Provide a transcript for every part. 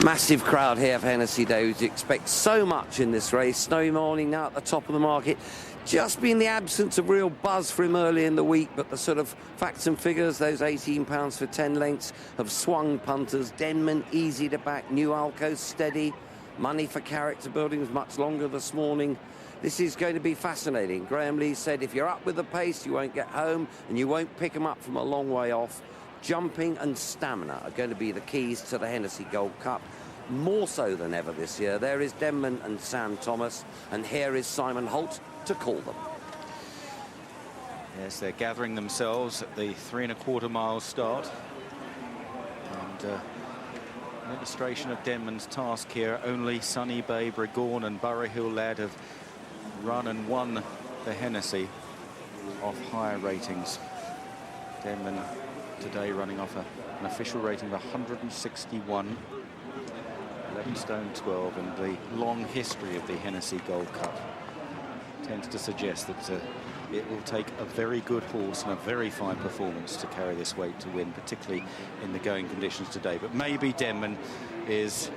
Massive crowd here for Hennessy Days. You expect so much in this race. Snowy morning now at the top of the market. Just been the absence of real buzz for him early in the week, but the sort of facts and figures, those £18 for 10 lengths, have swung punters. Denman easy to back, New Alco steady. Money for character building was much longer this morning. This is going to be fascinating. Graham Lee said if you're up with the pace, you won't get home and you won't pick them up from a long way off. Jumping and stamina are going to be the keys to the Hennessy Gold Cup, more so than ever this year. There is Denman and Sam Thomas, and here is Simon Holt to call them. Yes, they're gathering themselves at the 3 1/4 mile start. And an illustration of Denman's task here. Only Sunny Bay, Bregorn and Borough Hill Lad have run and won the Hennessy off higher ratings. Denman today running off an official rating of 161, 11 stone 12, and the long history of the Hennessy Gold Cup tends to suggest that it will take a very good horse and a very fine performance to carry this weight to win, particularly in the going conditions today. But maybe Denman is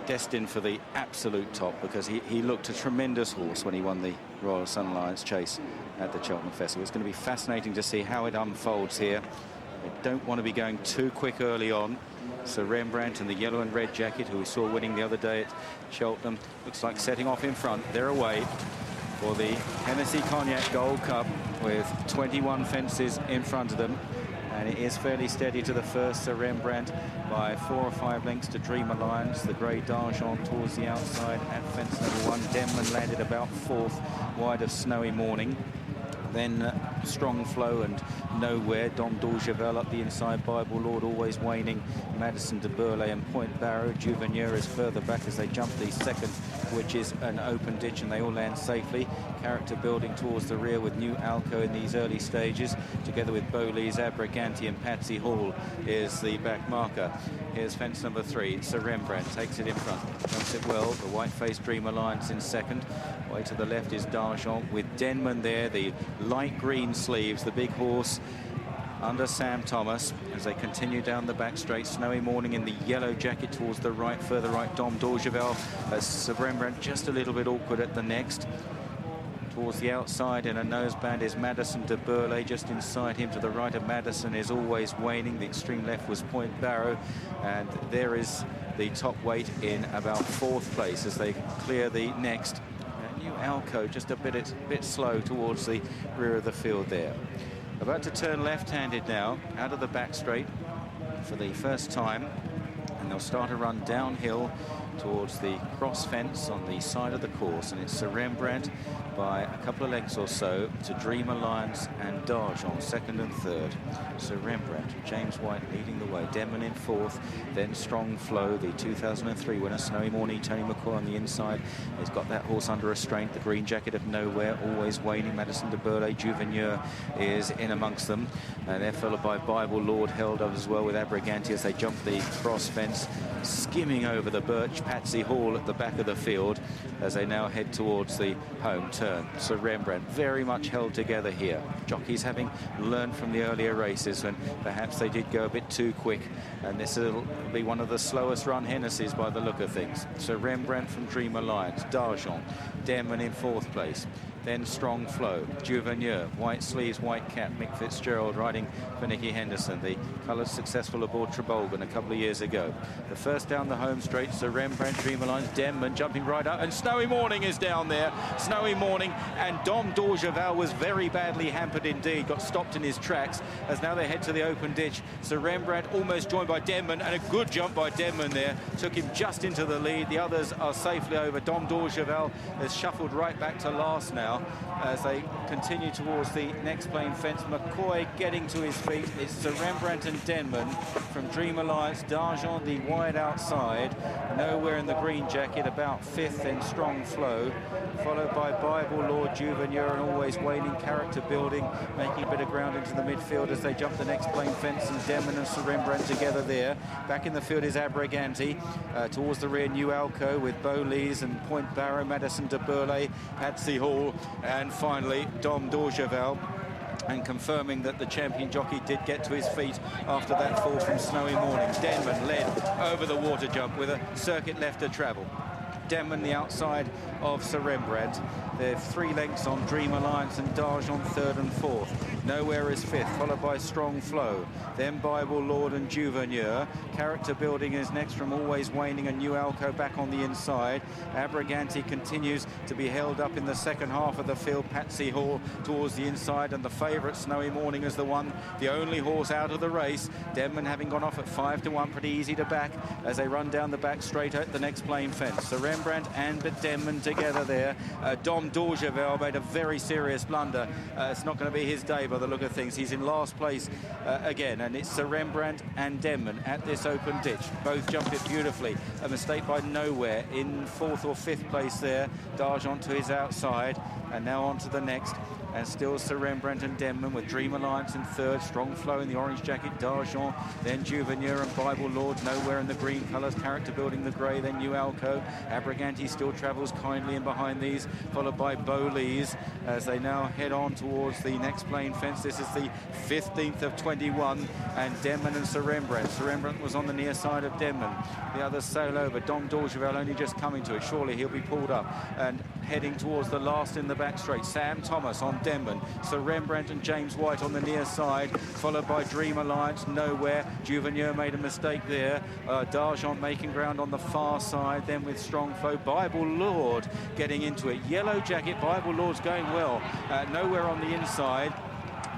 destined for the absolute top, because he looked a tremendous horse when he won the Royal Sun Alliance Chase at the Cheltenham Festival. It's going to be fascinating to see how it unfolds here. They don't want to be going too quick early on. So Rembrandt in the yellow and red jacket, who we saw winning the other day at Cheltenham, looks like setting off in front. They're away for the Hennessy Cognac Gold Cup with 21 fences in front of them. And it is fairly steady to the first. So Rembrandt by 4 or 5 lengths to Dream Alliance. The grey d'Argent towards the outside at fence number 1. Denman landed about 4th, wide of Snowy Morning. Then Strong Flow and Nowhere. Dom d'Orgeval up the inside. Bible Lord always waning. Madison de Berlais and Point Barrow. Juveneur is further back as they jump the second, which is an open ditch, and they all land safely. Character building towards the rear with New Alco in these early stages, together with Berlais, Abraganti and Patsy Hall is the back marker. Here's fence number 3. Sir Rembrandt takes it in front, jumps it well. The white-faced Dream Alliance in second. Way to the left is d'Argent with Denman there, the light green sleeves, the big horse under Sam Thomas as they continue down the back straight. Snowy Morning in the yellow jacket towards the right, further right. Dom d'Orgeval, Sir Rembrandt just a little bit awkward at the next. Towards the outside in a noseband is Madison de Berlais. Just inside him to the right of Madison is Always Waning. The extreme left was Point Barrow, and there is the top weight in about 4th place as they clear the next. New Alco just a bit slow towards the rear of the field there. About to turn left-handed now out of the back straight for the first time, and they'll start a run downhill towards the cross fence on the side of the course, and it's Sir Rembrandt by a couple of lengths or so to Dream Alliance and d'Argent second and third. Sir Rembrandt, James White leading the way. Denman in 4th, then Strong Flow, the 2003 winner. Snowy Morning, Tony McCoy on the inside. He's got that horse under restraint. The green jacket of Nowhere, Always Waning. Madison de Berlais, Juveneur is in amongst them. And they're followed by Bible Lord, held up as well with Abraganti as they jump the cross fence, skimming over the birch. Patsy Hall at the back of the field as they now head towards the home turn. So Rembrandt very much held together here. Jockeys having learned from the earlier races when perhaps they did go a bit too quick, and this will be one of the slowest run Hennessy's by the look of things. So Rembrandt from Dream Alliance, d'Argent, Denman in 4th place. Then Strong Flow, Juveneur, white sleeves, white cap, Mick Fitzgerald riding for Nicky Henderson, the colours successful aboard Trabolgan a couple of years ago. The first down the home straight, Sir Rembrandt, Dream Alliance, Denman jumping right up, and Snowy Morning is down there. Snowy Morning, and Dom d'Orgeval was very badly hampered indeed, got stopped in his tracks as now they head to the open ditch. Sir Rembrandt almost joined by Denman, and a good jump by Denman there, took him just into the lead. The others are safely over. Dom d'Orgeval has shuffled right back to last now as they continue towards the next plane fence. McCoy getting to his feet. It's Sir Rembrandt and Denman from Dream Alliance. d'Argent the wide outside. Nowhere in the green jacket, about 5th, then Strong Flow, followed by Bible Lord, Juveneur and Always Waning. Character building, making a bit of ground into the midfield as they jump the next plane fence, and Denman and Sir Rembrandt together there. Back in the field is Abraganti. Towards the rear, New Alco with Berlais and Point Barrow, Madison de Berlais, Patsy Hall, and finally Dom d'Orgeval and confirming that the champion jockey did get to his feet after that fall from Snowy Morning. Denman led over the water jump with a circuit left to travel. Denman the outside of Sir Rembrandt. They're 3 lengths on Dream Alliance and D'Argent third and fourth. Nowhere is fifth, followed by Strong Flow. Then Bible Lord and Juveneur. Character Building is next from Always Waning, and New Alco back on the inside. Abriganti continues to be held up in the second half of the field. Patsy Hall towards the inside, and the favourite Snowy Morning is the only horse out of the race. Denman having gone off at 5 to 1, pretty easy to back as they run down the back straight at the next plain fence. So Rembrandt and Denman together there. Dom Dorgevel made a very serious blunder. It's not going to be his day by the look of things. He's in last place again, and it's Sir Rembrandt and Denman at this open ditch. Both jump it beautifully. A mistake by Nowhere in 4th or 5th place there. D'Argent to his outside, and now on to the next. And still Sir Rembrandt and Denman with Dream Alliance in third. Strong Flow in the orange jacket, D'Argent, then Juveneur and Bible Lord. Nowhere in the green colours, Character Building the grey, then New Alco. Abriganti still travels kindly in behind these, followed by Berlais as they now head on towards the next plain fence. This is the 15th of 21, and Denman and Sir Rembrandt. Sir Rembrandt was on the near side of Denman. The others sail over. Dom Dorgevel only just coming to it. Surely he'll be pulled up and heading towards the last in the back straight. Sam Thomas on Denman. Sir Rembrandt and James White on the near side, followed by Dream Alliance. Nowhere. Juveneur made a mistake there. D'Argent making ground on the far side. Then with Strong Flow, Bible Lord getting into it. Yellow jacket, Bible Lord's going well. Nowhere on the inside.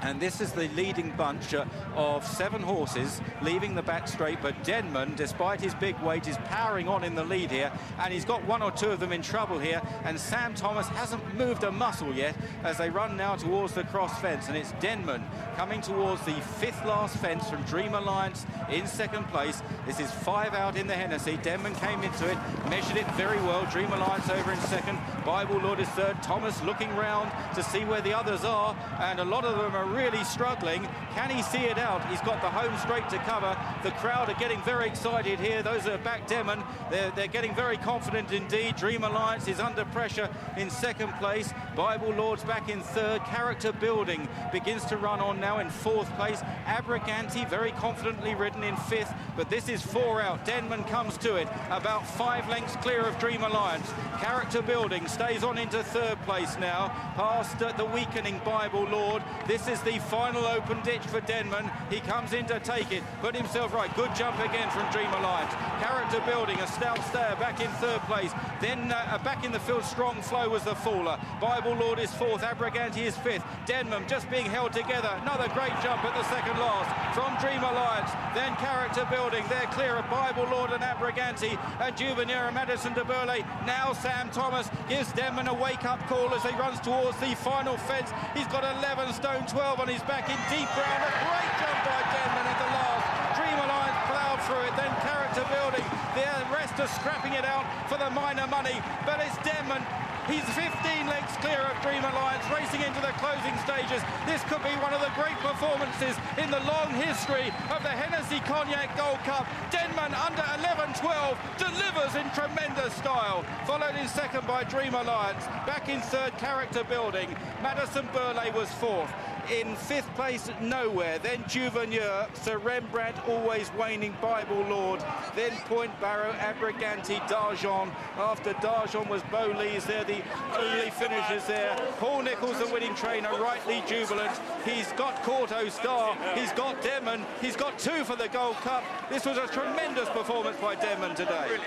And this is the leading bunch of 7 horses leaving the back straight, but Denman, despite his big weight, is powering on in the lead here, and he's got 1 or 2 of them in trouble here, and Sam Thomas hasn't moved a muscle yet as they run now towards the cross fence, and it's Denman coming towards the 5th last fence from Dream Alliance in 2nd place. This is 5 out in the Hennessy. Denman came into it, measured it very well. Dream Alliance over in 2nd. Bible Lord is 3rd. Thomas looking round to see where the others are, and a lot of them are really struggling. Can he see it out? He's got the home straight to cover. The crowd are getting very excited here. Those that are back Denman, they're getting very confident indeed. Dream Alliance is under pressure in 2nd place. Bible Lord's back in 3rd. Character Building begins to run on now in 4th place. Abriganti very confidently ridden in 5th, but this is 4 out. Denman comes to it, about 5 lengths clear of Dream Alliance. Character Building stays on into 3rd place now, past the weakening Bible Lord. This is the final open ditch for Denman. He comes in to take it, put himself right. Good jump again from Dream Alliance. Character Building, a stout stayer back in 3rd place. Then back in the field, Strong Flow was the faller. Bible Lord is 4th, Abriganti is 5th. Denman just being held together. Another great jump at the second last from Dream Alliance. Then Character Building, they're clear of Bible Lord and Abriganti, and Juveneur and Madison de Berlais. Now Sam Thomas gives Denman a wake-up call as he runs towards the final fence. He's got 11 stone 12 on his back in deep ground. A great jump by Denman at the last. Dream Alliance ploughed through it, then Character Building. The rest are scrapping it out for the minor money, but it's Denman. He's 15 lengths clear of Dream Alliance, racing into the closing stages. This could be one of the great performances in the long history of the Hennessy Gold Cup. Denman under 11-12 delivers in tremendous style. Followed in 2nd by Dream Alliance. Back in 3rd, Character Building. Madison Berlais was 4th. In 5th place, Nowhere. Then Juveneur, Sir Rembrandt, Always Waning, Bible Lord. Then Point Barrow, Abriganti, D'Argent. After D'Argent was Berlais. They're the only finishers there. Paul Nicholls, the winning trainer, rightly jubilant. He's got Corto Star. He's got Denman. He's got 2 for the Gold Cup. This was a tremendous performance by Denman today.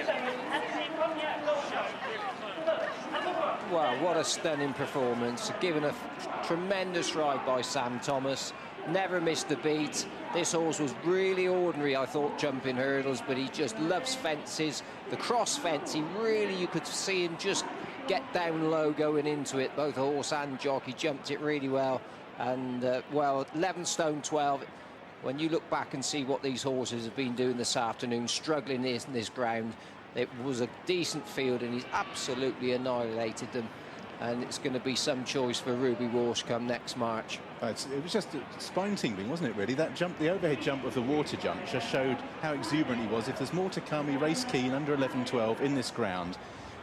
Well, what a stunning performance. Given a tremendous ride by Sam Thomas. Never missed a beat. This horse was really ordinary, I thought, jumping hurdles, but he just loves fences. The cross fence, you could see him just get down low going into it. Both horse and jockey jumped it really well. And, well, 11 stone 12. When you look back and see what these horses have been doing this afternoon, struggling in this ground, it was a decent field, and he's absolutely annihilated them. And it's going to be some choice for Ruby Walsh come next March. It was just spine-tingling, wasn't it, really? That jump, the overhead jump of the water jump, just showed how exuberant he was. If there's more to come, he raced keen under 11-12 in this ground.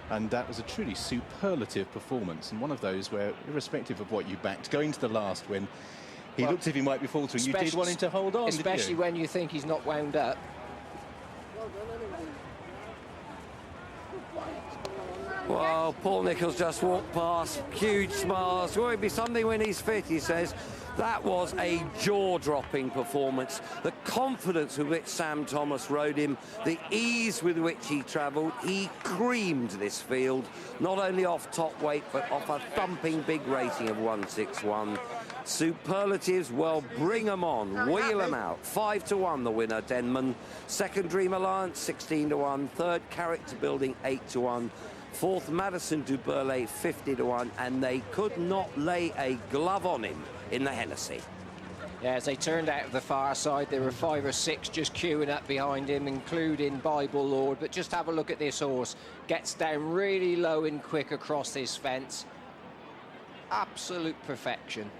And that was a truly superlative performance, and one of those where, irrespective of what you backed, going to the last when He looked as if he might be faltering. You did want him to hold on, especially didn't you? when you think he's not wound up. Well, Paul Nicholls just walked past, huge smiles. Will it be something when he's fit, he says. That was a jaw-dropping performance. The confidence with which Sam Thomas rode him, the ease with which he travelled, he creamed this field, not only off top weight, but off a thumping big rating of 161. Superlatives, well, bring them on, wheel them out. 5-1 the winner, Denman. Second Dream Alliance, 16-1. Third Character Building, 8-1. Fourth, Madison du Berlais, 50-1, and they could not lay a glove on him in the Hennessy. Yeah, as they turned out of the far side, there were 5 or 6 just queuing up behind him, including Bible Lord. But just have a look at this horse. Gets down really low and quick across this fence. Absolute perfection.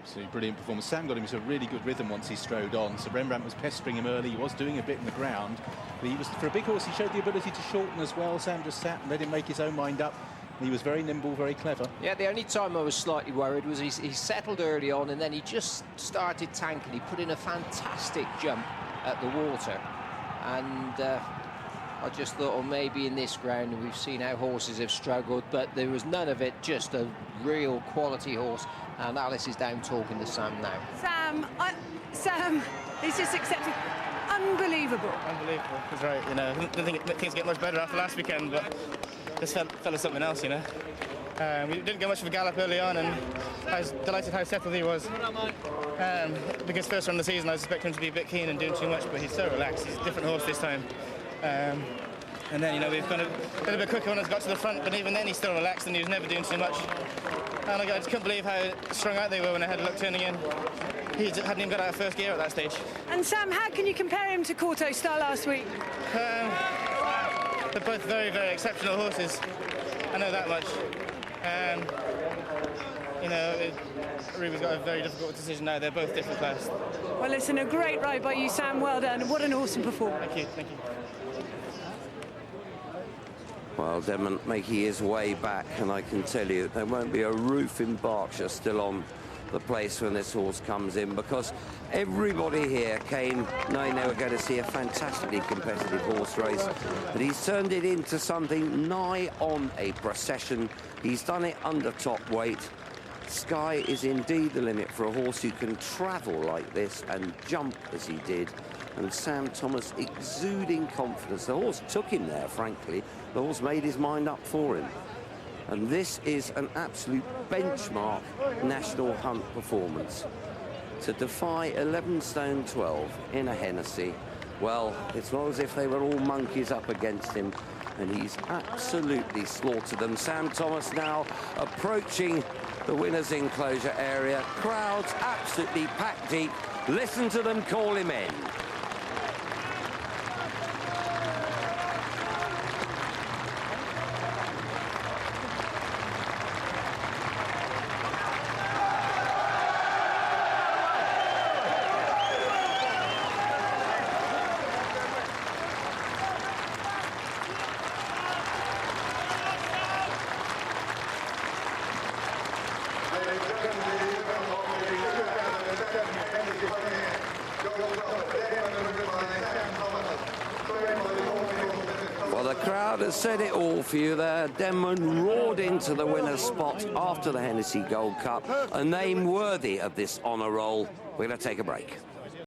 Absolutely brilliant performance. Sam got him into a really good rhythm once he strode on. So Rembrandt was pestering him early. He was doing a bit in the ground. But he was, for a big horse, he showed the ability to shorten as well. Sam just sat and let him make his own mind up. He was very nimble, very clever. Yeah, the only time I was slightly worried was he settled early on and then he just started tanking. He put in a fantastic jump at the water. And I just thought, well, maybe in this ground, and we've seen how horses have struggled, but there was none of it, just a real quality horse. And Alice is down talking to Sam now. Sam, he's just accepted. Unbelievable. Unbelievable. He's right, you know. I didn't think things get much better after last weekend, but this fella's something else, you know. We didn't get much of a gallop early on, and I was delighted how settled he was. Because first run of the season, I was expecting him to be a bit keen and doing too much, but he's so relaxed. He's a different horse this time. And then, you know, we've gone a little bit quicker when he's got to the front, but even then he's still relaxed and he was never doing too much. And I just couldn't believe how strung out they were when I had a look turning in. He hadn't even got out of first gear at that stage. And Sam, how can you compare him to Corto Star last week? They're both very, very exceptional horses. I know that much. You know, Ruby's got a very difficult decision now. They're both different class. Well, listen, a great ride by you, Sam. Well done. What an awesome performance. Thank you, thank you. Well, Denman making his way back, and I can tell you there won't be a roof in Berkshire still on the place when this horse comes in, because everybody here came knowing they were going to see a fantastically competitive horse race, but he's turned it into something nigh on a procession. He's done it under top weight. Sky is indeed the limit for a horse who can travel like this and jump as he did. And Sam Thomas exuding confidence. The horse took him there, frankly. The horse made his mind up for him. And this is an absolute benchmark National Hunt performance. To defy 11 stone 12 in a Hennessy, well, it's not as if they were all monkeys up against him, and he's absolutely slaughtered them. Sam Thomas now approaching the winner's enclosure area. Crowds absolutely packed deep. Listen to them call him in. Well, the crowd has said it all for you there. Denman roared into the winner's spot after the Hennessy Gold Cup, a name worthy of this honour roll. We're going to take a break.